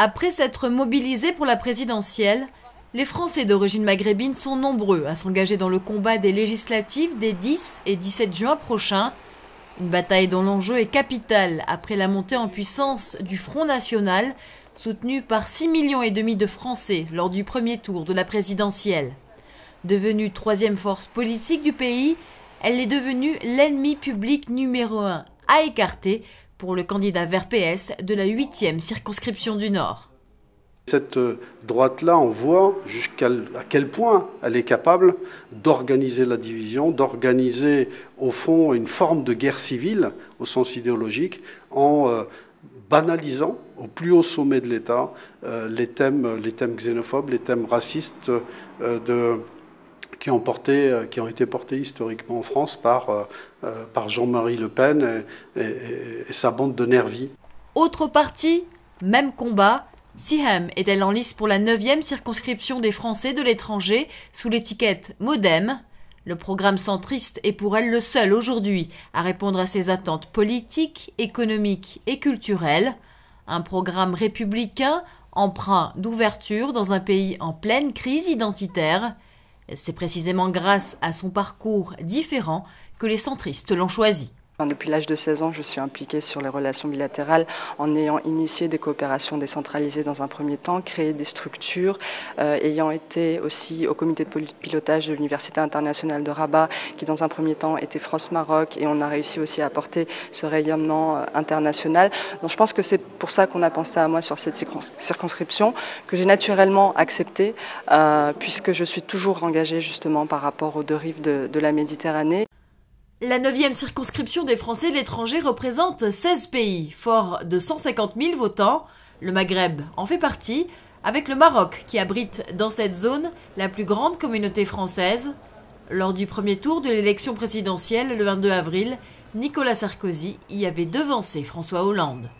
Après s'être mobilisés pour la présidentielle, les Français d'origine maghrébine sont nombreux à s'engager dans le combat des législatives des 10 et 17 juin prochains. Une bataille dont l'enjeu est capital après la montée en puissance du Front National, soutenu par 6,5 millions de Français lors du premier tour de la présidentielle. Devenue troisième force politique du pays, elle est devenue l'ennemi public numéro 1 à écarter pour le candidat Vert PS de la 8e circonscription du Nord. Cette droite-là, on voit à quel point elle est capable d'organiser la division, d'organiser au fond une forme de guerre civile au sens idéologique en banalisant au plus haut sommet de l'État les thèmes xénophobes, les thèmes racistes qui ont été portés historiquement en France par Jean-Marie Le Pen et sa bande de nervis. Autre parti, même combat. Siham est-elle en lice pour la 9e circonscription des Français de l'étranger sous l'étiquette Modem. Le programme centriste est pour elle le seul aujourd'hui à répondre à ses attentes politiques, économiques et culturelles. Un programme républicain, empreint d'ouverture dans un pays en pleine crise identitaire. C'est précisément grâce à son parcours différent que les centristes l'ont choisi. Depuis l'âge de 16 ans, je suis impliquée sur les relations bilatérales en ayant initié des coopérations décentralisées dans un premier temps, créé des structures, ayant été aussi au comité de pilotage de l'Université internationale de Rabat, qui dans un premier temps était France-Maroc, et on a réussi aussi à apporter ce rayonnement international. Donc je pense que c'est pour ça qu'on a pensé à moi sur cette circonscription, que j'ai naturellement accepté, puisque je suis toujours engagée justement par rapport aux deux rives de la Méditerranée. La 9e circonscription des Français de l'étranger représente 16 pays, fort de 150 000 votants. Le Maghreb en fait partie, avec le Maroc qui abrite dans cette zone la plus grande communauté française. Lors du premier tour de l'élection présidentielle le 22 avril, Nicolas Sarkozy y avait devancé François Hollande.